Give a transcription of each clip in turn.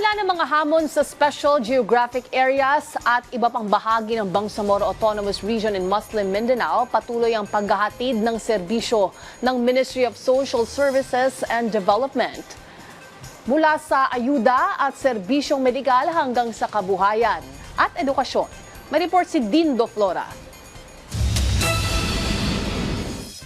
kabila ng mga hamon sa Special Geographic Areas at iba pang bahagi ng Bangsamoro Autonomous Region in Muslim Mindanao, patuloy ang paghahatid ng serbisyo ng Ministry of Social Services and Development. Mula sa ayuda at serbisyong medikal hanggang sa kabuhayan at edukasyon. May report si Dindo Flora.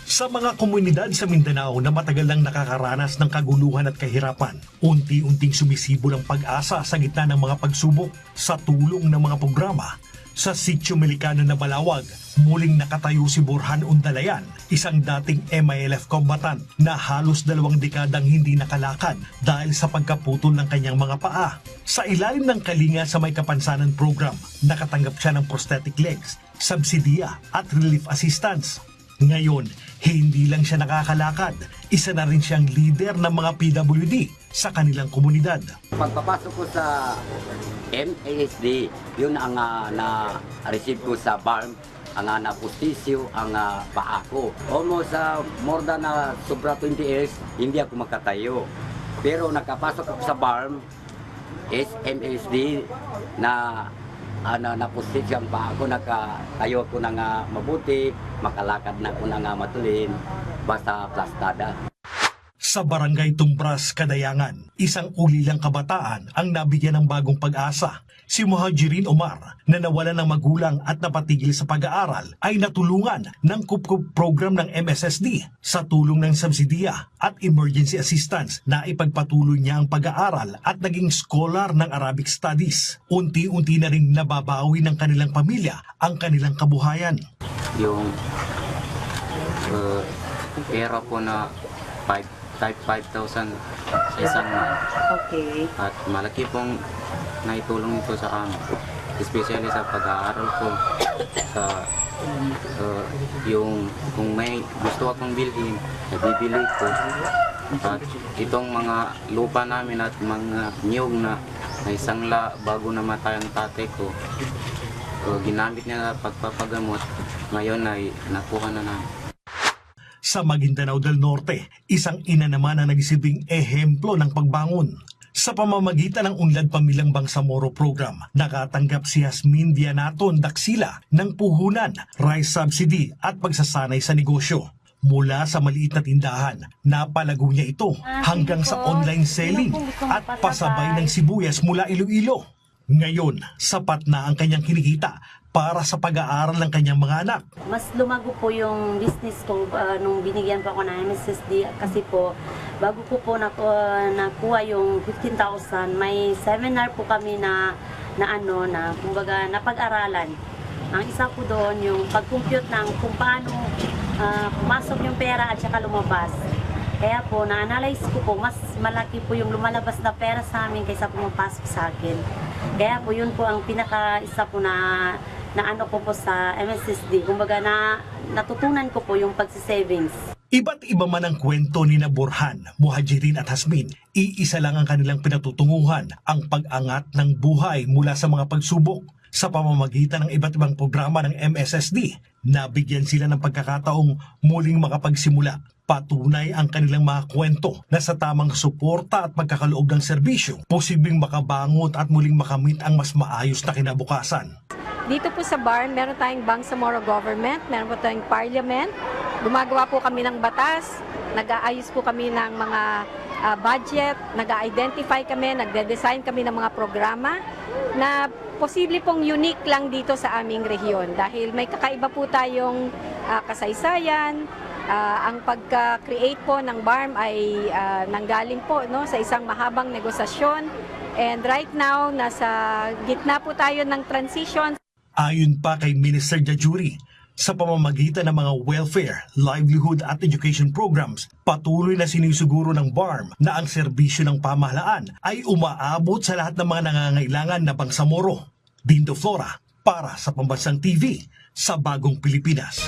Sa mga komunidad sa Mindanao na matagal nang nakakaranas ng kaguluhan at kahirapan, unti-unting sumisibol ang pag-asa sa gitna ng mga pagsubok sa tulong ng mga programa. Sa Sitio Melicano na Malawag, muling nakatayo si Burhan Undalayan, isang dating MILF combatant na halos 2 dekadang hindi nakalakad dahil sa pagkaputol ng kanyang mga paa. Sa ilalim ng Kalinga sa May Kapansanan program, nakatanggap siya ng prosthetic legs, subsidiya at relief assistance. Ngayon, hindi lang siya nakakalakad, isa na rin siyang leader ng mga PWD sa kanilang komunidad. Pagpapasok ko sa MASD, yun ang na-receive ko sa BARM, ang napustisyo ang paa ko. Almost more than sobra 20 years, hindi ako makatayo. Pero nakapasok ako sa BARM, MASD, na napustisyo ang paa ko, nakatayo ko na mabuti, makalakad na ako na matulin, basta plastada. Sa Barangay Tumbras, Kadayangan, isang ulilang kabataan ang nabigyan ng bagong pag-asa. Si Muhajirin Omar, na nawalan ng magulang at napatigil sa pag-aaral, ay natulungan ng KUPKUP program ng MSSD sa tulong ng subsidiya at emergency assistance na ipagpatuloy niya ang pag-aaral at naging scholar ng Arabic Studies. Unti-unti na rin nababawi ng kanilang pamilya ang kanilang kabuhayan. Yung pera po na 5,000 sa isang month. Okay. At malaki pong naitulong ito sa amin. Especially sa pag-aaral ko. Sa yung kung may gusto akong bilhin, nabibili ko. At itong mga lupa namin at mga niyog na naisangla bago namatay ang tatay ko, ginamit niya na pagpapagamot. Ngayon ay nakuha na namin. Sa Maguindanao del Norte, isang ina naman ang nagsilbing ehemplo ng pagbangon. Sa pamamagitan ng Unlad Pamilyang Bangsamoro program, nakatanggap si Jasmine Dianaton Daksila ng puhunan, rice subsidy at pagsasanay sa negosyo. Mula sa maliit na tindahan, napalago niya ito hanggang sa online selling at pasabay ng sibuyas mula Iloilo. Ngayon, sapat na ang kanyang kinikita para sa pag-aaral ng kanyang mga anak. Mas lumago po yung business ko nung binigyan pa ako ng MSSD kasi po bago ko po nakuha yung 15,000, may seminar po kami na kumbaga napag-aralan. Ang isa po doon yung pag-compute ng kung paano pumasok yung pera at saka lumabas. Kaya po, na-analyze ko po, mas malaki po yung lumalabas na pera sa amin kaysa pumapasok sa akin. Kaya po, yun po ang pinaka-isa po na ano ko po sa MSSD. Kumbaga natutunan ko po yung pagsisavings. Iba't iba man ang kwento ni Burhan, Muhajirin at Jasmine, iisa lang ang kanilang pinatutunguhan, ang pag-angat ng buhay mula sa mga pagsubok. Sa pamamagitan ng iba't ibang programa ng MSSD, nabigyan sila ng pagkakataong muling makapagsimula. Patunay ang kanilang mga kwento na sa tamang suporta at pagkakaloob ng serbisyo, posibleng makabangot at muling makamit ang mas maayos na kinabukasan. Dito po sa BARM, meron tayong Bangsamoro Government, meron po tayong Parliament, gumagawa po kami ng batas, nag-aayos po kami ng mga budget, nag-identify kami, nagde-design kami ng mga programa na posible pong unique lang dito sa aming rehiyon dahil may kakaiba po tayong kasaysayan. Ang pagka-create po ng BARM ay nanggaling po sa isang mahabang negosasyon. And right now, nasa gitna po tayo ng transition. Ayon pa kay Minister Jajuri, sa pamamagitan ng mga welfare, livelihood at education programs, patuloy na sinisuguro ng BARM na ang serbisyo ng pamahalaan ay umaabot sa lahat ng mga nangangailangan na Bangsamoro. Dindo Flora, para sa Pambansang TV, sa Bagong Pilipinas.